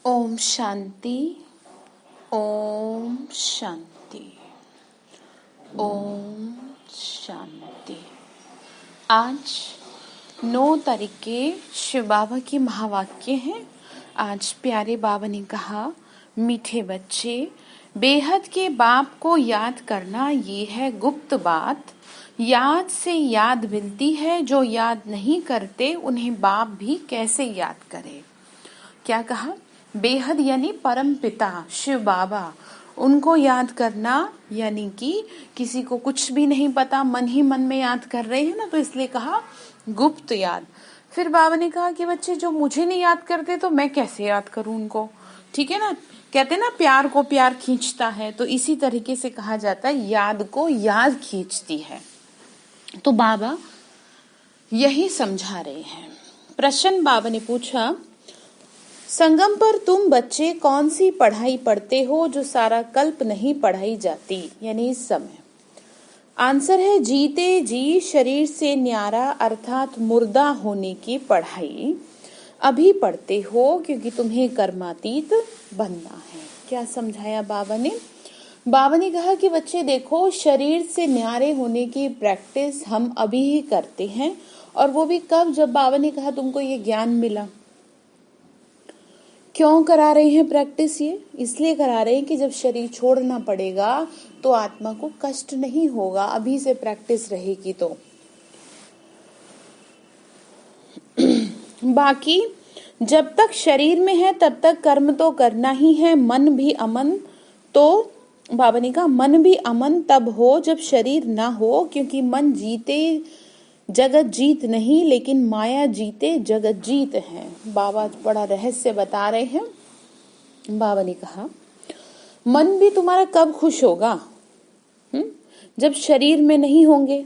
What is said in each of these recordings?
ओम शांति। ओम शांति। ओम शांति। आज 9 तारीख के शिव बाबा की महावाक्य हैं। आज प्यारे बाबा ने कहा, मीठे बच्चे, बेहद के बाप को याद करना ये है गुप्त बात। याद से याद मिलती है, जो याद नहीं करते उन्हें बाप भी कैसे याद करे। क्या कहा? बेहद यानी परम पिता शिव बाबा, उनको याद करना यानी कि किसी को कुछ भी नहीं पता, मन ही मन में याद कर रहे हैं ना, तो इसलिए कहा गुप्त याद। फिर बाबा ने कहा कि बच्चे जो मुझे नहीं याद करते तो मैं कैसे याद करूं उनको। ठीक है ना, कहते ना प्यार को प्यार खींचता है, तो इसी तरीके से कहा जाता है याद को याद खींचती है। तो बाबा यही समझा रहे हैं। प्रश्न बाबा ने पूछा, संगम पर तुम बच्चे कौन सी पढ़ाई पढ़ते हो जो सारा कल्प नहीं पढ़ाई जाती, यानी इस समय। आंसर है जीते जी शरीर से न्यारा अर्थात मुर्दा होने की पढ़ाई अभी पढ़ते हो, क्योंकि तुम्हें कर्मातीत बनना है। क्या समझाया बाबा ने? बाबा ने कहा कि बच्चे देखो, शरीर से न्यारे होने की प्रैक्टिस हम अभी ही करते हैं। और वो भी कब? जब बाबा ने कहा तुमको ये ज्ञान मिला। क्यों करा रहे हैं प्रैक्टिस? ये इसलिए करा रहे हैं कि जब शरीर छोड़ना पड़ेगा तो आत्मा को कष्ट नहीं होगा। अभी से प्रैक्टिस रहेगी तो। बाकी जब तक शरीर में है तब तक कर्म तो करना ही है। मन भी अमन, तो बाबा ने कहा मन भी अमन तब हो जब शरीर ना हो, क्योंकि मन जीते जगत जीत नहीं, लेकिन माया जीते जगत जीत है। बाबा बड़ा रहस्य बता रहे हैं। बाबा ने कहा मन भी तुम्हारा कब खुश होगा? जब शरीर में नहीं होंगे।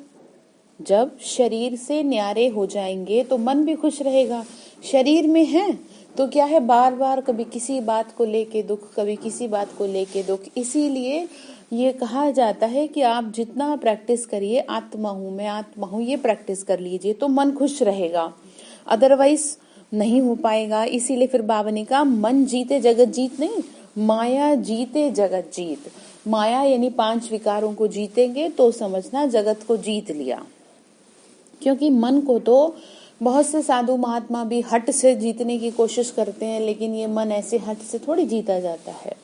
जब शरीर से न्यारे हो जाएंगे तो मन भी खुश रहेगा। शरीर में है तो क्या है, बार बार कभी किसी बात को लेके दुख, कभी किसी बात को लेके दुख। इसीलिए ये कहा जाता है कि आप जितना प्रैक्टिस करिए, आत्मा हूं मैं, आत्मा हूं, ये प्रैक्टिस कर लीजिए तो मन खुश रहेगा। अदरवाइज नहीं हो पाएगा। इसीलिए फिर बाबा ने कहा मन जीते जगत जीत नहीं, माया जीते जगत जीत। माया यानी 5 विकारों को जीतेंगे तो समझना जगत को जीत लिया। क्योंकि मन को तो बहुत से साधु महात्मा भी हट से जीतने की कोशिश करते हैं, लेकिन ये मन ऐसे हट से थोड़ी जीता जाता है।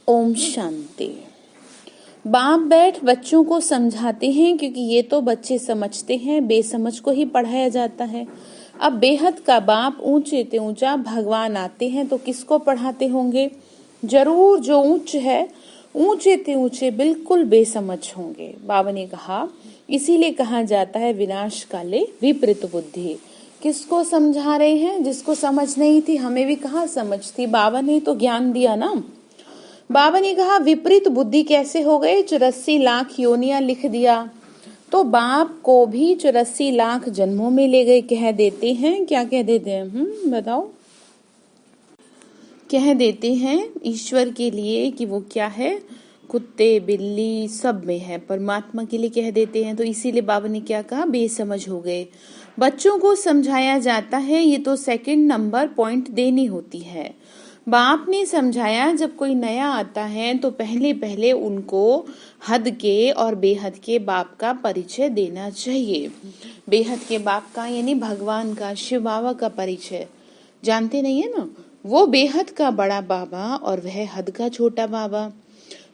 ओम शांति। बाप बैठ बच्चों को समझाते हैं, क्योंकि ये तो बच्चे समझते हैं, बेसमझ को ही पढ़ाया जाता है। अब बेहद का बाप ऊंचे ते ऊंचा भगवान आते हैं तो किसको पढ़ाते होंगे? जरूर जो उच्च है, ऊंचे ते ऊंचे बिल्कुल बेसमझ होंगे। बाबा ने कहा इसीलिए कहा जाता है विनाश काले विपरीत बुद्धि। किसको समझा रहे हैं? जिसको समझ नहीं थी। हमें भी कहाँ समझ थी, बाबा ने तो ज्ञान दिया ना। बाबा ने कहा विपरीत बुद्धि कैसे हो गए? 84 लाख योनियां लिख दिया तो बाप को भी 84 लाख जन्मों में ले गए कह देते हैं। क्या कह देते हैं? बताओ। कह देते हैं ईश्वर के लिए कि वो क्या है, कुत्ते बिल्ली सब में है, परमात्मा के लिए कह देते हैं। तो इसीलिए बाबा ने क्या कहा, बेसमझ हो गए। बच्चों को समझाया जाता है, ये तो सेकंड नंबर पॉइंट देनी होती है। बाप ने समझाया जब कोई नया आता है तो पहले पहले उनको हद के और बेहद के बाप का परिचय देना चाहिए। बेहद के बाप का यानी भगवान का, शिव बाबा का परिचय जानते नहीं है ना। वो बेहद का बड़ा बाबा और वह हद का छोटा बाबा।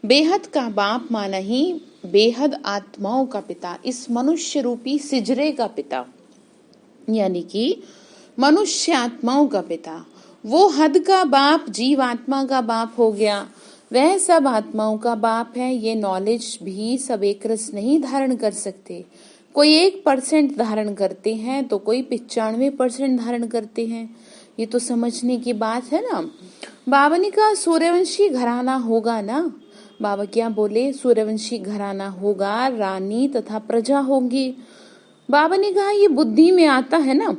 बेहद का बाप माना ही बेहद आत्माओं का पिता, इस मनुष्य रूपी सिजरे का पिता, यानी कि मनुष्य आत्माओं का पिता। वो हद का बाप जीव आत्मा का बाप हो गया। वह सब आत्माओं का बाप है। ये नॉलेज भी सब एक रस नहीं धारण कर सकते। कोई 1% धारण करते हैं तो कोई 95% धारण करते हैं। ये तो समझने की बात है ना। बाबा ने कहा सूर्यवंशी घराना होगा ना। बाबा क्या बोले? सूर्यवंशी घराना होगा, रानी तथा प्रजा होगी। बाबा ने कहा ये बुद्धि में आता है ना।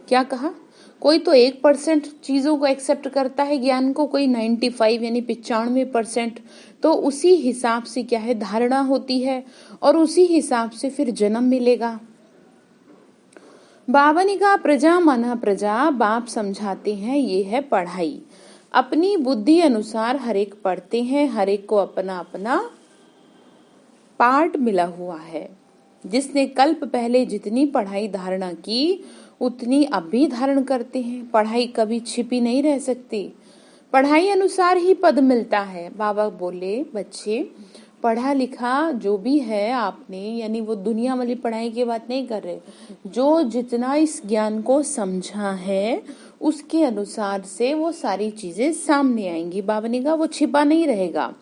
क्या कहा? कोई तो 1% चीजों को एक्सेप्ट करता है, ज्ञान को, कोई 95 यानी 95%। तो उसी हिसाब से क्या है, धारणा होती है और उसी हिसाब से फिर जन्म मिलेगा। बाबा ने कहा प्रजा माना प्रजा, बाप समझाते हैं ये है पढ़ाई। अपनी बुद्धि अनुसार हर एक पढ़ते हैं, हर एक को अपना अपना पार्ट मिला हुआ है। जिसने कल्प पहले जितनी पढ़ाई धारणा की उतनी अब भी धारण करते हैं। पढ़ाई कभी छिपी नहीं रह सकती, पढ़ाई अनुसार ही पद मिलता है। बाबा बोले, बच्चे पढ़ा लिखा जो भी है आपने, यानी वो दुनिया वाली पढ़ाई की बात नहीं कर रहे, जो जितना इस ज्ञान को समझा है उसके अनुसार से वो सारी चीजें सामने आएंगी। बाबा ने कहा वो छिपा नहीं रहेगा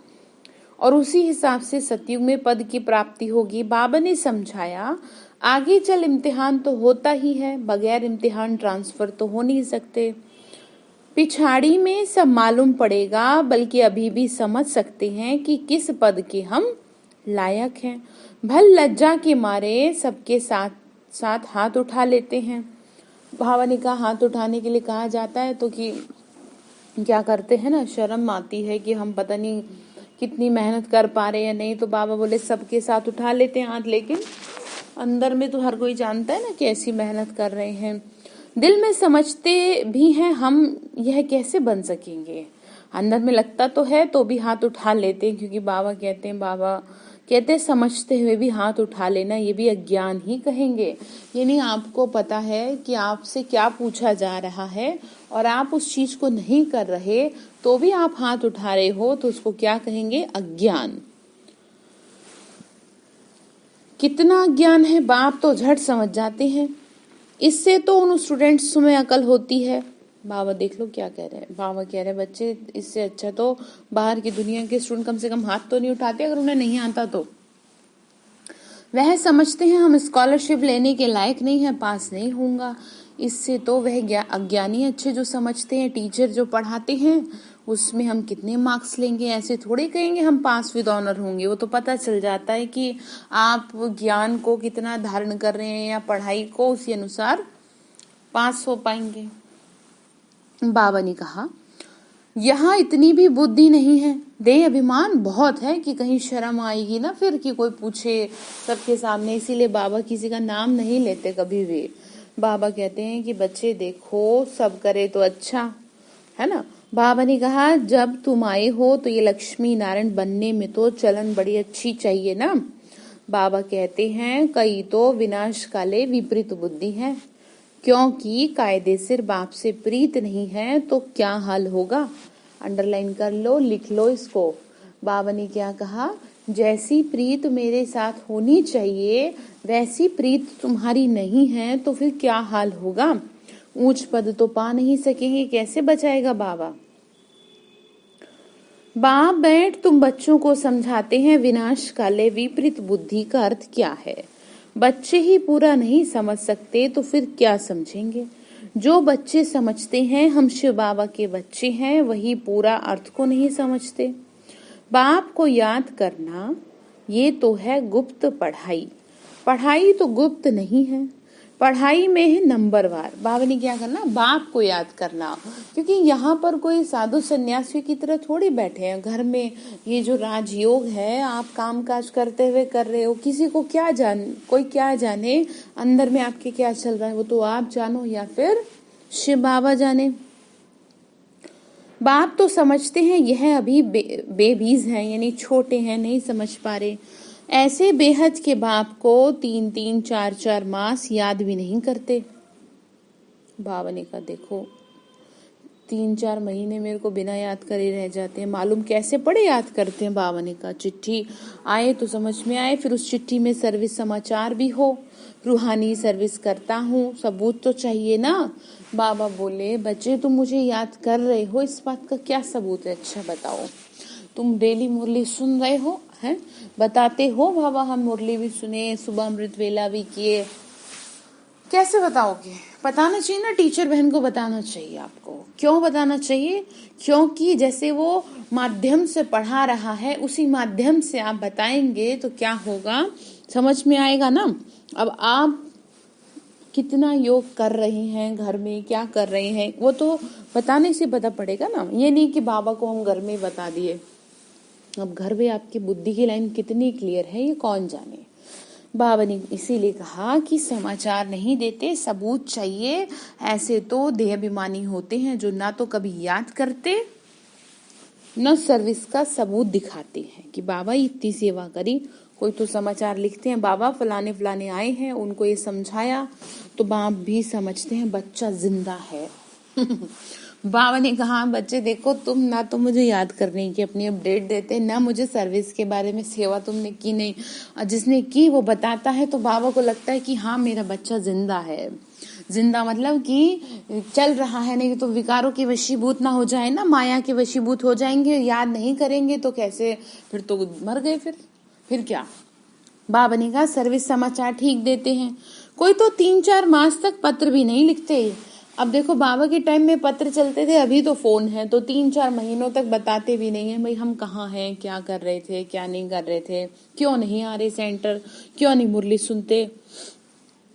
और उसी हिसाब से सतयुग में पद की प्राप्ति होगी। बाबा ने समझाया आगे चल इम्तिहान तो होता ही है, बगैर इम्तिहान ट्रांसफर तो हो नहीं सकते। पिछाड़ी में सब मालूम पड़ेगा, बल्कि अभी भी समझ सकते हैं कि किस पद के हम लायक हैं। भल लज्जा के मारे सबके साथ साथ हाथ उठा लेते हैं। बाबा ने कहा हाथ उठाने के लिए कहा जाता है तो कि क्या करते हैं ना, शर्म आती है कि हम पता नहीं कितनी मेहनत कर पा रहे या नहीं, तो बाबा बोले सबके साथ उठा लेते हैं हाथ, लेकिन अंदर में तो हर कोई जानता है ना कैसी मेहनत कर रहे हैं। दिल में समझते भी हैं हम यह कैसे बन सकेंगे, अंदर में लगता तो है तो भी हाथ उठा लेते हैं, क्योंकि बाबा कहते हैं समझते हुए भी हाथ उठा लेना ये भी अज्ञान ही कहेंगे। यानी आपको पता है कि आपसे क्या पूछा जा रहा है और आप उस चीज को नहीं कर रहे तो भी आप हाथ उठा रहे हो, तो उसको क्या कहेंगे, अज्ञान। कितना अज्ञान है बाप तो झट समझ जाते हैं, इससे तो उन स्टूडेंट्स में अकल होती है। बाबा देख लो क्या कह रहे हैं, बाबा कह रहे हैं बच्चे इससे अच्छा तो बाहर की दुनिया के स्टूडेंट कम से कम हाथ तो नहीं उठाते अगर उन्हें नहीं आता तो। वह समझते हैं हम स्कॉलरशिप लेने के लायक नहीं है, पास नहीं होऊंगा, इससे तो वह अज्ञानी अच्छे जो समझते हैं टीचर जो पढ़ाते हैं उसमें हम कितने मार्क्स लेंगे, ऐसे थोड़े कहेंगे हम पास विद ऑनर होंगे। वो तो पता चल जाता है कि आप ज्ञान को कितना धारण कर रहे हैं या पढ़ाई को, उसी अनुसार पास हो पाएंगे। बाबा ने कहा यहाँ इतनी भी बुद्धि नहीं है, देह अभिमान बहुत है कि कहीं शर्म आएगी ना फिर कि कोई पूछे सबके सामने, इसीलिए बाबा किसी का नाम नहीं लेते कभी भी। बाबा कहते हैं कि बच्चे देखो सब करे तो अच्छा है ना। बाबा ने कहा जब तुम आए हो तो ये लक्ष्मी नारायण बनने में तो चलन बड़ी अच्छी चाहिए ना। बाबा कहते हैं कई तो विनाश काले विपरीत बुद्धि है, क्योंकि कायदे सिर बाप से प्रीत नहीं है तो क्या हाल होगा। अंडरलाइन कर लो, लिख लो इसको। बाबा ने क्या कहा, जैसी प्रीत मेरे साथ होनी चाहिए वैसी प्रीत तुम्हारी नहीं है तो फिर क्या हाल होगा। ऊंच पद तो पा नहीं सकेंगे, कैसे बचाएगा बाबा। बाप बैठ तुम बच्चों को समझाते हैं विनाश काले विपरीत बुद्धि का अर्थ क्या है। बच्चे ही पूरा नहीं समझ सकते तो फिर क्या समझेंगे। जो बच्चे समझते हैं हम शिव बाबा के बच्चे हैं, वही पूरा अर्थ को नहीं समझते। बाप को याद करना ये तो है गुप्त पढ़ाई, पढ़ाई तो गुप्त नहीं है, पढ़ाई में है नंबरवार। बाबा ने क्या करना, बाप को याद करना, क्योंकि यहाँ पर कोई साधु सन्यासी की तरह थोड़ी बैठे हैं घर में। ये जो राजयोग है आप काम काज करते हुए कर रहे हो, किसी को क्या कोई क्या जाने अंदर में आपके क्या चल रहा है, वो तो आप जानो या फिर शिव बाबा जाने। बाप तो समझते हैं यह अभी बेबीज हैं, यानी छोटे हैं, नहीं समझ पा रहे। ऐसे बेहद के बाप को 3-3 4-4 मास याद भी नहीं करते। बाबा ने कहा देखो 3-4 महीने मेरे को बिना याद करे रह जाते हैं, मालूम कैसे पढ़े याद करते हैं। बाबा ने कहा चिट्ठी आए तो समझ में आए, फिर उस चिट्ठी में सर्विस समाचार भी हो, रूहानी सर्विस करता हूँ, सबूत तो चाहिए ना। बाबा बोले बच्चे तुम मुझे याद कर रहे हो, इस बात का क्या सबूत है, अच्छा बताओ। तुम डेली मुरली सुन रहे हो हैं, बताते हो बाबा हम मुरली भी सुने, सुबह अमृत वेला भी किए, कैसे बताओगे। बताना चाहिए ना, टीचर बहन को बताना चाहिए आपको। क्यों बताना चाहिए, क्योंकि जैसे वो माध्यम से पढ़ा रहा है उसी माध्यम से आप बताएंगे तो क्या होगा, समझ में आएगा ना। अब आप कितना योग कर रहे हैं घर में, क्या कर रहे हैं, वो तो बताने से पता पड़ेगा ना। ये नहीं कि बाबा को हम घर में बता दिए, अब घर में आपकी बुद्धि की लाइन कितनी क्लियर है ये कौन जाने। बाबा ने इसीलिए कहा कि समाचार नहीं देते, सबूत चाहिए। ऐसे तो देहाभिमानी होते हैं जो ना तो कभी याद करते न सर्विस का सबूत दिखाते हैं कि बाबा इतनी सेवा करी। कोई तो समाचार लिखते हैं बाबा फलाने फलाने आए हैं, उनको ये समझाया, तो बाप भी समझते हैं बच्चा जिंदा है। बाबा ने कहा बच्चे देखो, तुम ना तो मुझे याद करने की अपनी अपडेट देते, ना मुझे सर्विस के बारे में सेवा तुमने की नहीं, और जिसने की वो बताता है, तो बाबा को लगता है कि हाँ मेरा बच्चा जिंदा है। जिंदा मतलब कि चल रहा है, नहीं तो विकारों के वशीभूत ना हो जाए ना, माया के वशीभूत हो जाएंगे, याद नहीं करेंगे तो कैसे, फिर तो मर गए। फिर क्या। बाबा ने कहा सर्विस समाचार ठीक देते हैं। कोई तो 3-4 मास तक पत्र भी नहीं लिखते। अब देखो बाबा के टाइम में पत्र चलते थे, अभी तो फोन है, तो 3-4 महीनों तक बताते भी नहीं है भाई हम कहाँ हैं, क्या कर रहे थे, क्या नहीं कर रहे थे, क्यों नहीं आ रहे सेंटर, क्यों नहीं मुरली सुनते।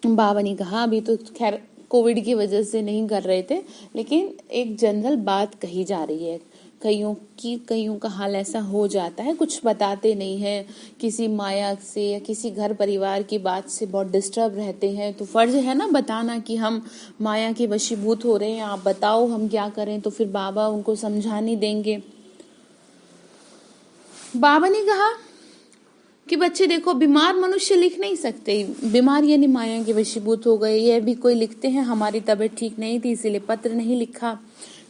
बाबा ने कहा अभी तो खैर कोविड की वजह से नहीं कर रहे थे, लेकिन एक जनरल बात कही जा रही है। कईयों का हाल ऐसा हो जाता है, कुछ बताते नहीं है, किसी माया से या किसी घर परिवार की बात से बहुत डिस्टर्ब रहते हैं, तो फर्ज है ना बताना कि हम माया के वशीभूत हो रहे हैं, आप बताओ हम क्या करें। तो फिर बाबा उनको समझाने देंगे। बाबा ने कहा कि बच्चे देखो, बीमार मनुष्य लिख नहीं सकते, बीमार यानी माया के वशीभूत हो गए। यह भी कोई लिखते हैं हमारी तबीयत ठीक नहीं थी इसीलिए पत्र नहीं लिखा।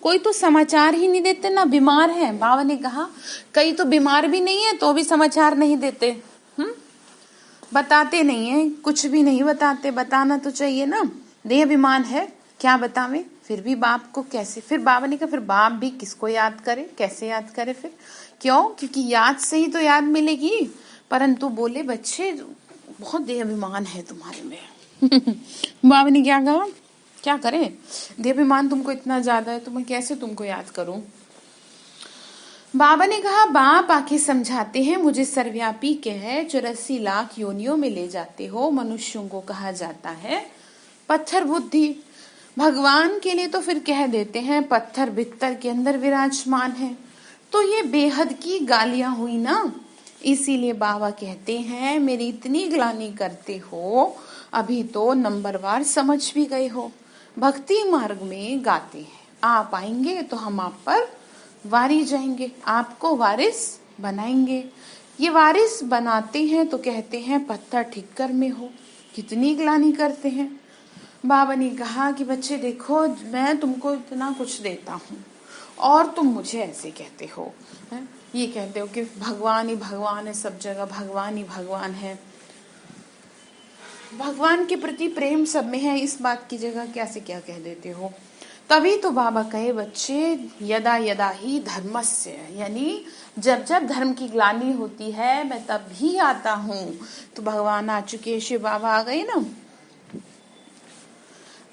कोई तो समाचार ही नहीं देते ना, बीमार है। बाबा ने कहा कई तो बीमार भी नहीं है तो भी समाचार नहीं देते, बताते नहीं है, कुछ भी नहीं बताते। बताना तो चाहिए ना, देह बीमार है क्या बतावे, फिर भी बाप को कैसे। फिर बाबा ने कहा फिर बाप भी किसको याद करे, कैसे याद करे फिर, क्यों, क्योंकि याद से ही तो याद मिलेगी। परंतु बोले बच्चे बहुत देहाभिमान है तुम्हारे में। बाबा ने क्या कहा, क्या करें, देहाभिमान तुमको इतना ज्यादा है तो मैं कैसे तुमको याद करूं। बाबा ने कहा बाप आके समझाते हैं, मुझे सर्वव्यापी कह 84 लाख योनियों में ले जाते हो। मनुष्यों को कहा जाता है पत्थर बुद्धि, भगवान के लिए तो फिर कह देते हैं पत्थर बित्तर के अंदर विराजमान है। तो ये बेहद की गालियां हुई ना, इसीलिए बाबा कहते हैं मेरी इतनी ग्लानि करते हो, अभी तो नंबरवार समझ भी गए हो। भक्ति मार्ग में गाते हैं, आप आएंगे तो हम आप पर वारी जाएंगे, आपको वारिस बनाएंगे। ये वारिस बनाते हैं तो कहते हैं पत्थर ठिक्कर में हो, कितनी ग्लानि करते हैं। बाबा ने कहा कि बच्चे देखो, मैं तुमको इतना कुछ देता हूँ और तुम मुझे ऐसे कहते हो, ये कहते हो कि भगवान ही भगवान है, सब जगह भगवान ही भगवान है, भगवान के प्रति प्रेम सब में है, इस बात की जगह कैसे क्या कह देते हो। तभी तो बाबा कहे बच्चे यदा यदा ही धर्मस्य, यानी जब जब धर्म की ग्लानि होती है मैं तब भी आता हूँ। तो भगवान आ चुके, शिव बाबा आ गए ना।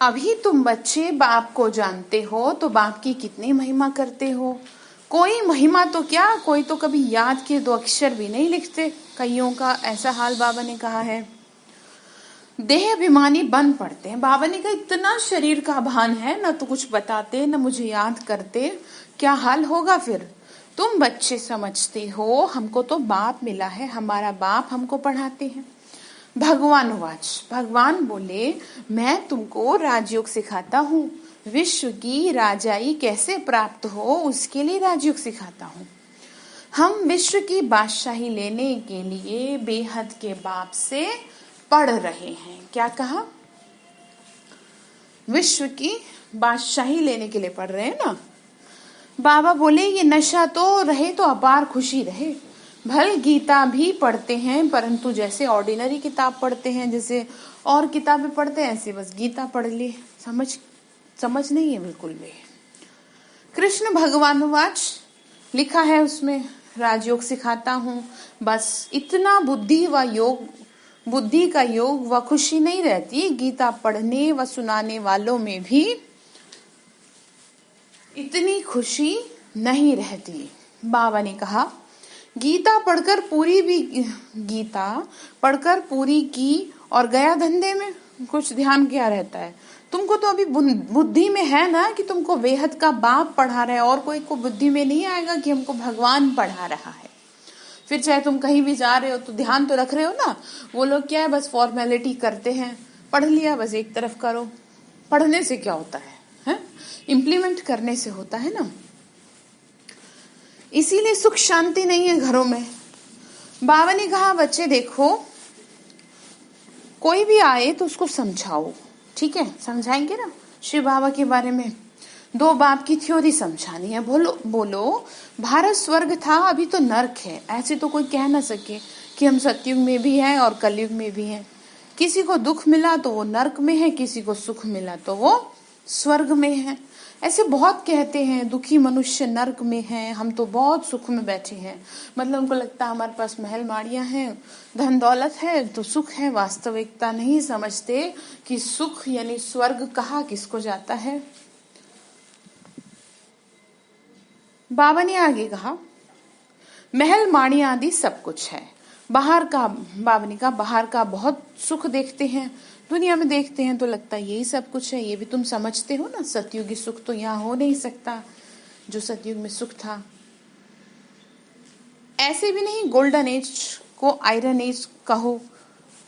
अभी तुम बच्चे बाप को जानते हो तो बाप की कितनी महिमा करते हो। कोई महिमा तो क्या, कोई तो कभी याद के 2 अक्षर भी नहीं लिखते, कईयों का ऐसा हाल बाबा ने कहा है। देह अभिमानी बन पड़ते हैं। बाबा ने कहा इतना शरीर का भान है, ना तो कुछ बताते न मुझे याद करते, क्या हाल होगा फिर। तुम बच्चे समझते हो हमको तो बाप मिला है, हमारा बाप हमको पढ़ाते हैं। भगवान वाच, भगवान बोले मैं तुमको राजयोग सिखाता हूँ, विश्व की राजाई कैसे प्राप्त हो उसके लिए राजयोग सिखाता हूँ। हम विश्व की बादशाही लेने के लिए बेहद के बाप से पढ़ रहे हैं। क्या कहा, विश्व की बादशाही लेने के लिए पढ़ रहे हैं ना। बाबा बोले ये नशा तो रहे तो अपार खुशी रहे। भल गीता भी पढ़ते हैं, परंतु जैसे ऑर्डिनरी किताब पढ़ते हैं, जैसे और किताबें पढ़ते हैं, ऐसे बस गीता पढ़ ली, समझ नहीं है बिल्कुल भी। कृष्ण भगवान वाच लिखा है उसमें राजयोग सिखाता हूँ, बस इतना बुद्धि का योग व खुशी नहीं रहती। गीता पढ़ने व सुनाने वालों में भी इतनी खुशी नहीं रहती। बाबा ने कहा गीता पढ़कर पूरी की और गया धंधे में, कुछ ध्यान क्या रहता है। तुमको तो अभी बुद्धि में है ना कि तुमको बेहद का बाप पढ़ा रहा है, और कोई को बुद्धि में नहीं आएगा कि हमको भगवान पढ़ा रहा है। फिर चाहे तुम कहीं भी जा रहे हो तो ध्यान तो रख रहे हो ना। वो लोग क्या है बस फॉर्मेलिटी करते हैं, पढ़ लिया बस एक तरफ करो। पढ़ने से क्या होता है? इम्प्लीमेंट करने से होता है ना। इसीलिए सुख शांति नहीं है घरों में। बाबा ने कहा बच्चे देखो, कोई भी आए तो उसको समझाओ, ठीक है, समझाएंगे ना शिव बाबा के बारे में। 2 बाप की थ्योरी समझानी है। बोलो बोलो भारत स्वर्ग था, अभी तो नर्क है। ऐसे तो कोई कह ना सके कि हम सतयुग में भी हैं और कलयुग में भी हैं। किसी को दुख मिला तो वो नर्क में है, किसी को सुख मिला तो वो स्वर्ग में है। ऐसे बहुत कहते हैं दुखी मनुष्य नर्क में है, हम तो बहुत सुख में बैठे हैं। मतलब उनको लगता है हमारे पास महल माड़ियां हैं, धन दौलत है तो सुख है। वास्तविकता नहीं समझते कि सुख यानी स्वर्ग कहाँ किसको जाता है। बाबा ने आगे कहा महल माड़ी आदि सब कुछ है, बाहर का, बाबा ने कहा बाहर का बहुत सुख देखते हैं, दुनिया में देखते हैं तो लगता है यही सब कुछ है। ये भी तुम समझते हो ना, सतयुगी सुख तो यहाँ हो नहीं सकता जो सतयुग में सुख था। ऐसे भी नहीं गोल्डन एज को आयरन एज कहो,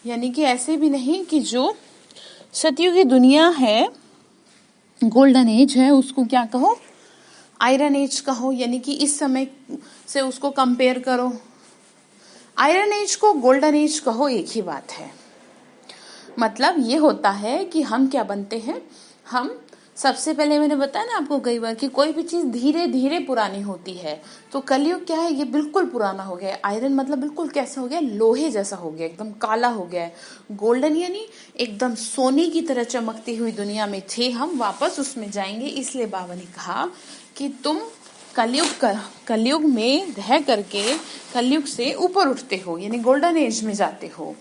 यानी कि ऐसे भी नहीं कि जो सतयुगी दुनिया है, गोल्डन एज है, उसको क्या कहो, आयरन एज कहो। यानी कि इस समय से उसको कंपेयर करो। आयरन एज को गोल्डन एज कहो, एक ही बात है। मतलब ये होता है कि हम क्या बनते हैं, हम सबसे पहले मैंने बताया ना आपको कई बार कि कोई भी चीज धीरे धीरे पुरानी होती है। तो कलयुग क्या है, ये बिल्कुल पुराना हो गया। आयरन मतलब बिल्कुल कैसा हो गया, लोहे जैसा हो गया, एकदम काला हो गया है। गोल्डन यानी एकदम सोने की तरह चमकती हुई दुनिया में थे हम, वापस उसमें जाएंगे। इसलिए बाबा ने कहा कि तुम कलयुग में रह करके कलयुग से ऊपर उठते हो, यानी गोल्डन एज में जाते हो।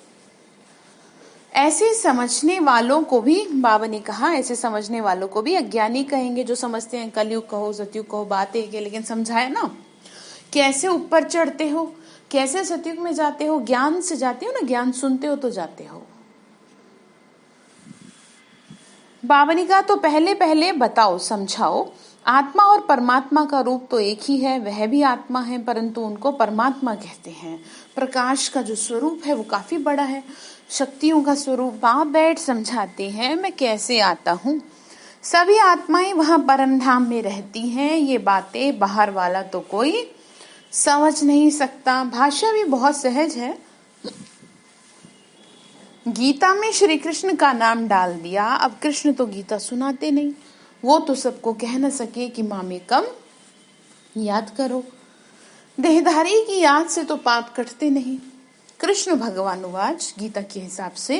ऐसे समझने वालों को भी बाबा ने कहा, ऐसे समझने वालों को भी अज्ञानी कहेंगे। जो समझते हैं कलयुग कहो सतयुग कहो बात एक है, लेकिन समझाए ना कैसे ऊपर चढ़ते हो, कैसे सतयुग में जाते हो। ज्ञान से जाते हो ना, ज्ञान सुनते हो तो जाते हो। बाबा ने कहा तो पहले पहले बताओ समझाओ, आत्मा और परमात्मा का रूप तो एक ही है, वह भी आत्मा है परंतु उनको परमात्मा कहते हैं। प्रकाश का जो स्वरूप है वो काफी बड़ा है, शक्तियों का स्वरूप। बाप बैठ समझाते हैं मैं कैसे आता हूँ। सभी आत्माएं वहां परम धाम में रहती हैं, ये बातें बाहर वाला तो कोई समझ नहीं सकता। भाषा भी बहुत सहज है। गीता में श्री कृष्ण का नाम डाल दिया, अब कृष्ण तो गीता सुनाते नहीं, वो तो सबको कह न सके कि मामे कम याद करो। देहधारी की याद से तो पाप कटते नहीं। कृष्ण भगवान उवाच, गीता के हिसाब से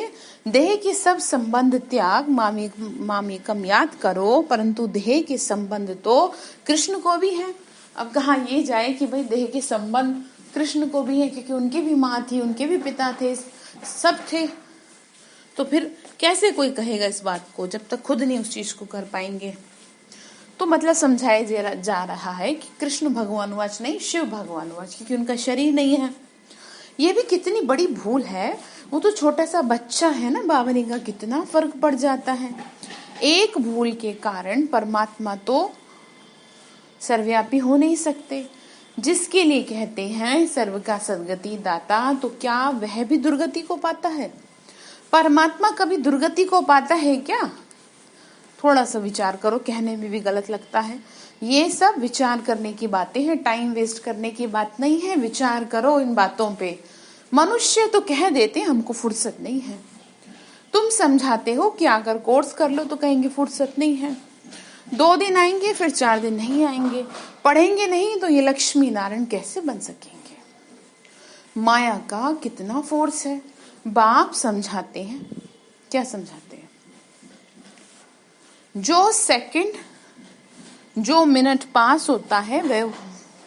देह के सब संबंध त्याग, मामे कम याद करो, परंतु देह के संबंध तो कृष्ण को भी है। अब कहा ये जाए कि भाई देह के संबंध कृष्ण को भी है, क्योंकि उनकी भी माँ थी, उनके भी पिता थे, सब थे। तो फिर कैसे कोई कहेगा इस बात को जब तक खुद नहीं उस चीज को कर पाएंगे। तो मतलब समझाया जा रहा है कि कृष्ण भगवान वाच नहीं, शिव भगवान वाच, क्योंकि उनका शरीर नहीं है। ये भी कितनी बड़ी भूल है। वो तो छोटा सा बच्चा है ना, बाबा ने कहा कितना फर्क पड़ जाता है। एक भूल के कारण परमात्मा तो सर्वव्यापी हो नहीं सकते। जिसके लिए कहते हैं सर्व का सदगति दाता, तो क्या वह भी दुर्गति को पाता है? परमात्मा कभी दुर्गति को पाता है क्या? थोड़ा सा विचार करो, कहने में भी गलत लगता है। ये सब विचार करने की बातें हैं, टाइम वेस्ट करने की बात नहीं है। विचार करो इन बातों पे। मनुष्य तो कह देते हमको फुर्सत नहीं है। तुम समझाते हो कि अगर कोर्स कर लो तो कहेंगे फुर्सत नहीं है। 2 दिन आएंगे फिर 4 दिन नहीं आएंगे। पढ़ेंगे नहीं तो ये लक्ष्मी नारायण कैसे बन सकेंगे? माया का कितना फोर्स है। बाप समझाते हैं, क्या समझाते हैं? जो सेकंड, जो मिनट पास होता है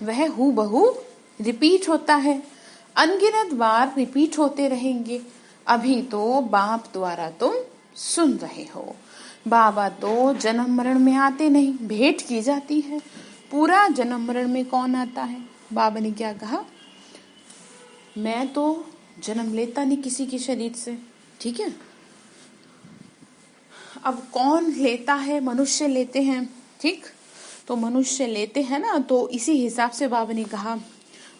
वह हूबहू रिपीट होता है। अनगिनत बार रिपीट होते रहेंगे। अभी तो बाप द्वारा तुम सुन रहे हो। बाबा तो जन्म मरण में आते नहीं, भेंट की जाती है। पूरा जन्म मरण में कौन आता है? बाबा ने क्या कहा, मैं तो जन्म लेता नहीं किसी के शरीर से, ठीक है। अब कौन लेता है? मनुष्य लेते हैं, ठीक। तो मनुष्य लेते हैं ना, तो इसी हिसाब से बाबा ने कहा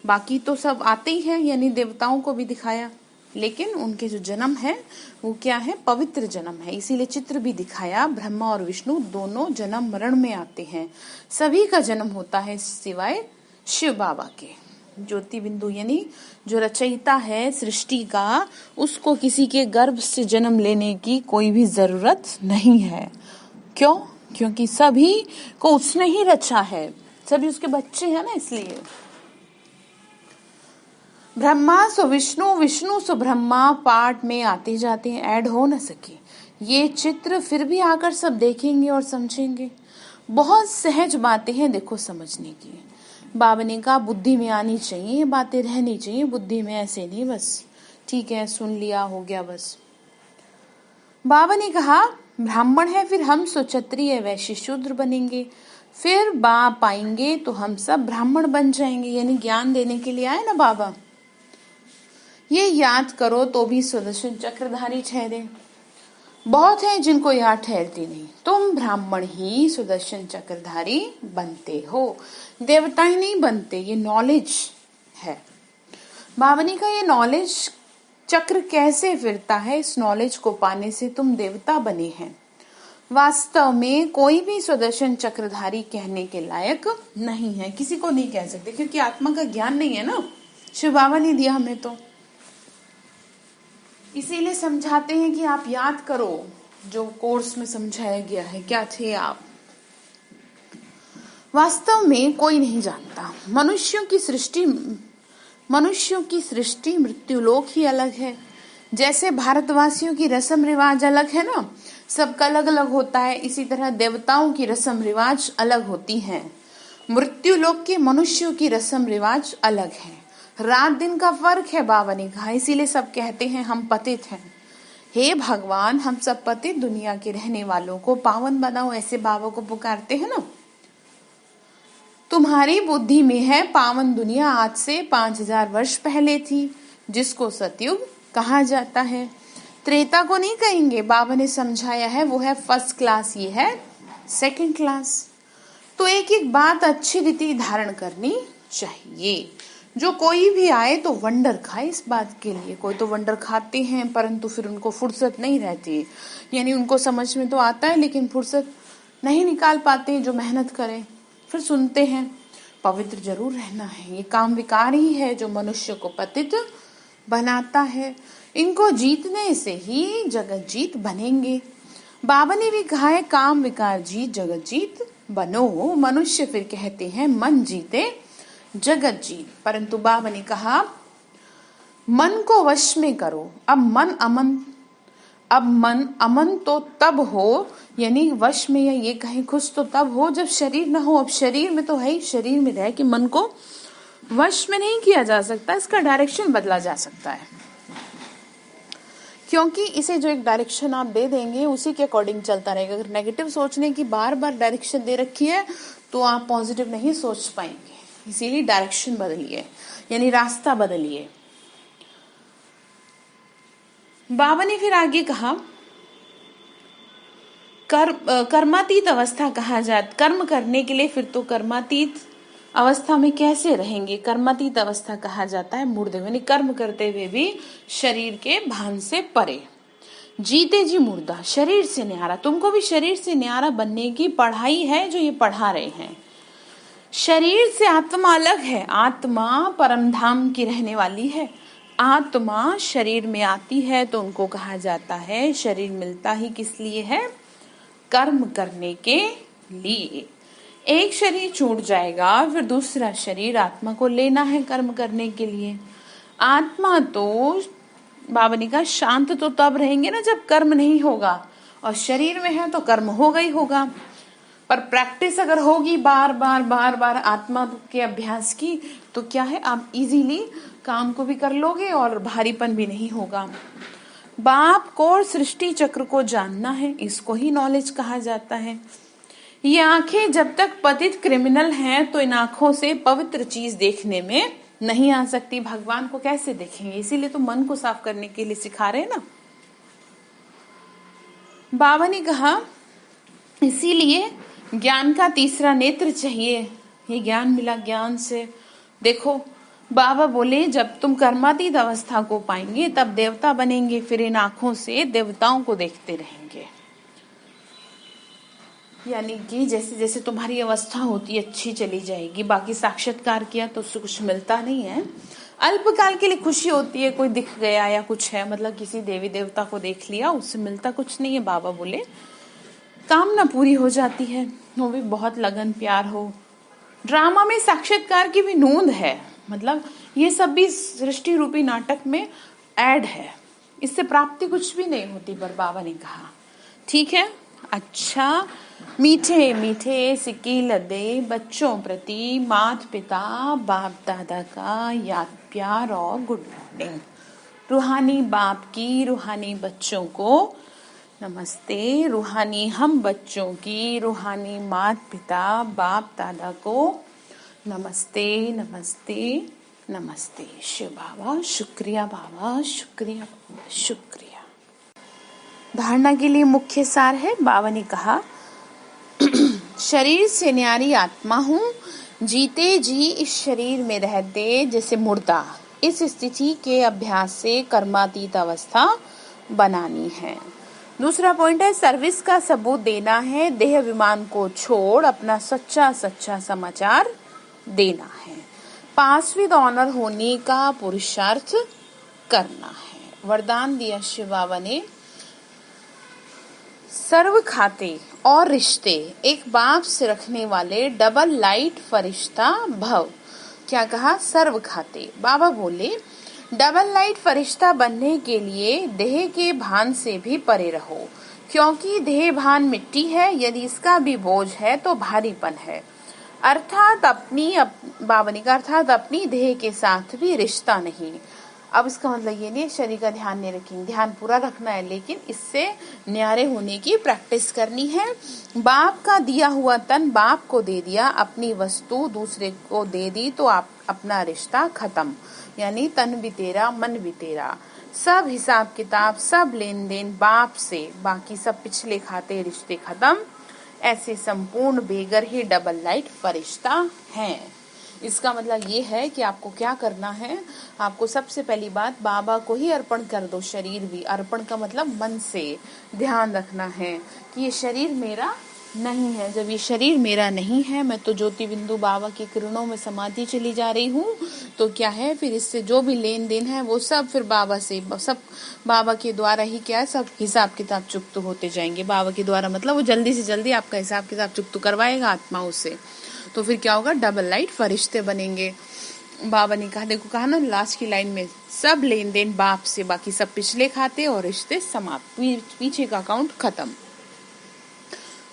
बाकी तो सब आते ही हैं, यानी देवताओं को भी दिखाया, लेकिन उनके जो जन्म है वो क्या है, पवित्र जन्म है। इसीलिए चित्र भी दिखाया, ब्रह्मा और विष्णु दोनों जन्म मरण में आते हैं। सभी का जन्म होता है सिवाय शिव बाबा के। ज्योति बिंदु यानी जो रचयिता है सृष्टि का, उसको किसी के गर्भ से जन्म लेने की कोई भी जरूरत नहीं है। क्यों? क्योंकि सभी को उसने ही रचा है, सभी उसके बच्चे हैं ना, इसलिए। ब्रह्मा सो विष्णु, विष्णु सो ब्रह्मा पाठ में आते जाते हैं, ऐड हो न सके ये चित्र, फिर भी आकर सब देखेंगे और समझेंगे। बहुत सहज बातें हैं देखो समझने की। बाबा ने कहा बुद्धि में आनी चाहिए, बातें रहनी चाहिए बुद्धि में, ऐसे नहीं बस ठीक है सुन लिया हो गया बस। बाबा ने कहा ब्राह्मण है फिर हम सो क्षत्रिय वैश्य शूद्र बनेंगे, फिर बाप आएंगे तो हम सब ब्राह्मण बन जाएंगे। यानी ज्ञान देने के लिए आए ना बाबा। ये याद करो तो भी सुदर्शन चक्रधारी ठहरे। बहुत हैं जिनको याद ठहरती नहीं। तुम ब्राह्मण ही सुदर्शन चक्रधारी बनते हो, देवताएं नहीं बनते। ये नॉलेज है। भावनी का ये नॉलेज चक्र कैसे फिरता है, इस नॉलेज को पाने से तुम देवता बने हैं। वास्तव में कोई भी सुदर्शन चक्रधारी कहने के लायक नहीं है, किसी को नहीं कह सकते, क्योंकि आत्मा का ज्ञान नहीं है ना, शिव बाबा ने दिया हमें। तो इसीलिए समझाते हैं कि आप याद करो जो कोर्स में समझाया गया है, क्या थे आप। वास्तव में कोई नहीं जानता। मनुष्यों की सृष्टि मृत्युलोक ही अलग है। जैसे भारतवासियों की रस्म रिवाज अलग है ना, सबका अलग अलग होता है, इसी तरह देवताओं की रस्म रिवाज अलग होती हैं। मृत्युलोक के मनुष्यों की रस्म रिवाज अलग है। रात दिन का फर्क है बाबा ने कहा, इसीलिए सब कहते हैं हम पतित हैं। हे भगवान हम सब पतित दुनिया के रहने वालों को पावन बनाओ, ऐसे बाबा को पुकारते हैं ना। तुम्हारी बुद्धि में है पावन दुनिया आज से 5000 वर्ष पहले थी, जिसको सतयुग कहा जाता है। त्रेता को नहीं कहेंगे, बाबा ने समझाया है वो है फर्स्ट क्लास, ये है सेकंड क्लास। तो एक एक बात अच्छी रीति धारण करनी चाहिए। जो कोई भी आए तो वंडर खाए इस बात के लिए। कोई तो वंडर खाते हैं परंतु फिर उनको फुर्सत नहीं रहती, यानी उनको समझ में तो आता है लेकिन फुर्सत नहीं निकाल पाते जो मेहनत करें। फिर सुनते हैं पवित्र जरूर रहना है, ये काम विकार ही है जो मनुष्य को पतित बनाता है। इनको जीतने से ही जगत जीत बनेंगे। बाबा ने भी कहा है काम विकार जीत जगत जीत बनो। मनुष्य फिर कहते हैं मन जीते जगत जीत, परंतु बाबा ने कहा मन को वश में करो। अब मन अमन तो तब हो, यानी वश में, या ये कहें खुश तो तब हो जब शरीर ना हो। अब शरीर में तो है ही, शरीर में रह कि मन को वश में नहीं किया जा सकता, इसका डायरेक्शन बदला जा सकता है। क्योंकि इसे जो एक डायरेक्शन आप दे देंगे उसी के अकॉर्डिंग चलता रहेगा। अगर नेगेटिव सोचने की बार बार डायरेक्शन दे रखी है तो आप पॉजिटिव नहीं सोच पाएंगे। इसीलिए डायरेक्शन बदलिए, यानी रास्ता बदलिए। बाबा ने फिर आगे कहा कर्मातीत अवस्था कहा जाता, कर्म करने के लिए फिर तो कर्मातीत अवस्था में कैसे रहेंगे। कर्मातीत अवस्था कहा जाता है मुर्दे, यानी कर्म करते हुए भी शरीर के भान से परे। जीते जी मुर्दा, शरीर से न्यारा। तुमको भी शरीर से न्यारा बनने की पढ़ाई है जो ये पढ़ा रहे हैं। शरीर से आत्मा अलग है, आत्मा परम धाम की रहने वाली है। आत्मा शरीर में आती है तो उनको कहा जाता है शरीर मिलता ही किस लिए है, कर्म करने के लिए। एक शरीर छूट जाएगा फिर दूसरा शरीर आत्मा को लेना है कर्म करने के लिए। आत्मा तो बाबा ने कहा शांत तो तब रहेंगे ना जब कर्म नहीं होगा, और शरीर में है तो कर्म होगा ही होगा। पर प्रैक्टिस अगर होगी बार बार आत्मा के अभ्यास की, तो क्या है आप इजीली काम को भी कर लोगे और भारीपन भी नहीं होगा। बाप को और सृष्टि चक्र को जानना है, इसको ही नॉलेज कहा जाता है। ये आंखें जब तक पतित क्रिमिनल हैं तो इन आंखों से पवित्र चीज देखने में नहीं आ सकती। भगवान को कैसे देखेंगे, इसीलिए तो मन को साफ करने के लिए सिखा रहे हैं ना। बाबा ने कहा इसीलिए ज्ञान का तीसरा नेत्र चाहिए। ये ज्ञान मिला ज्ञान से। देखो बाबा बोले जब तुम कर्मातीत अवस्था को पाएंगे तब देवता बनेंगे, फिर इन आंखों से देवताओं को देखते रहेंगे। यानी कि जैसे जैसे तुम्हारी अवस्था होती है अच्छी चली जाएगी। बाकी साक्षात्कार किया तो उससे कुछ मिलता नहीं है, अल्पकाल के लिए खुशी होती है, कोई दिख गया या कुछ है, मतलब किसी देवी देवता को देख लिया, उससे मिलता कुछ नहीं है। बाबा बोले कामना पूरी हो जाती है, वो भी बहुत लगन प्यार हो। ड्रामा में साक्षात्कार की भी नूंद है, मतलब ये सब भी सृष्टि रूपी नाटक में ऐड है, इससे प्राप्ति कुछ भी नहीं होती, पर बाबा ने कहा ठीक है। अच्छा, मीठे मीठे सिक्के लदे बच्चों प्रति माता पिता बाप दादा का याद प्यार और गुड मॉर्निंग। रूहानी बाप की रूहानी बच्चों को नमस्ते, रूहानी हम बच्चों की रूहानी माता पिता बाप दादा को नमस्ते नमस्ते नमस्ते। शिव बाबा शुक्रिया, बाबा शुक्रिया, शुक्रिया। धारणा के लिए मुख्य सार है, बाबा ने कहा शरीर से न्यारी आत्मा हूँ, जीते जी इस शरीर में रहते जैसे मुर्दा। इस स्थिति के अभ्यास से कर्मातीत अवस्था बनानी है। दूसरा पॉइंट है सर्विस का सबूत देना है, देह विमान को छोड़ अपना सच्चा सच्चा समाचार देना है। पास विद ऑनर होने का पुरुषार्थ करना है। वरदान दिया शिव बाबा ने, सर्व खाते और रिश्ते एक बाप से रखने वाले डबल लाइट फरिश्ता भव। क्या कहा? सर्व खाते। बाबा बोले डबल लाइट फरिश्ता बनने के लिए देह के भान से भी परे रहो, क्योंकि देह भान मिट्टी है, यदि इसका भी बोझ है तो भारीपन है। अर्थात अपनी देह के साथ भी रिश्ता नहीं। अब इसका मतलब ये नहीं शरीर का ध्यान नहीं रखेंगे, ध्यान पूरा रखना है, लेकिन इससे न्यारे होने की प्रैक्टिस करनी है। बाप का दिया हुआ तन बाप को दे दिया, अपनी वस्तु दूसरे को दे दी तो आप अपना रिश्ता खत्म, यानी तन भी तेरा मन भी तेरा, सब हिसाब किताब सब लेन देन बाप से, बाकी सब पिछले खाते रिश्ते खत्म। ऐसे संपूर्ण बेगर ही डबल लाइट फरिश्ता हैं। इसका मतलब ये है कि आपको क्या करना है, आपको सबसे पहली बात बाबा को ही अर्पण कर दो। शरीर भी अर्पण का मतलब मन से ध्यान रखना है कि ये शरीर मेरा नहीं है। जब ये शरीर मेरा नहीं है, मैं तो ज्योति बिंदु बाबा की किरणों में समाधि चली जा रही हूँ, तो क्या है फिर इससे जो भी लेन देन है वो सब फिर बाबा से, सब बाबा के द्वारा ही क्या है, सब हिसाब किताब चुकत होते जाएंगे। बाबा के द्वारा मतलब वो जल्दी से जल्दी आपका हिसाब किताब चुकत करवाएगा आत्माओं से, तो फिर क्या होगा, डबल लाइट फरिश्ते बनेंगे। बाबा ने कहा, देखो कहा ना लास्ट की लाइन में, सब लेन देन बाप से, बाकी सब पिछले खाते और रिश्ते समाप्त, पीछे का अकाउंट खत्म।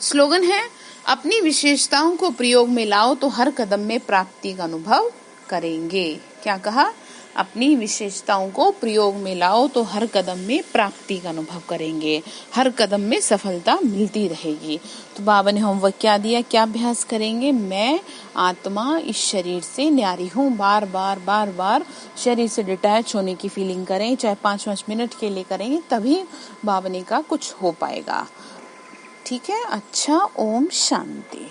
स्लोगन है, अपनी विशेषताओं को प्रयोग में लाओ तो हर कदम में प्राप्ति का अनुभव करेंगे। क्या कहा? अपनी विशेषताओं को प्रयोग में लाओ तो हर कदम में प्राप्ति का अनुभव करेंगे, हर कदम में सफलता मिलती रहेगी। तो बाबा ने होमवर्क क्या दिया, क्या अभ्यास करेंगे? मैं आत्मा इस शरीर से न्यारी हूँ। बार बार बार बार शरीर से डिटैच होने की फीलिंग करें, चाहे 5-5 मिनट के लिए करेंगे, तभी बाबा ने का कुछ हो पाएगा। ठीक है। अच्छा, ओम शांति।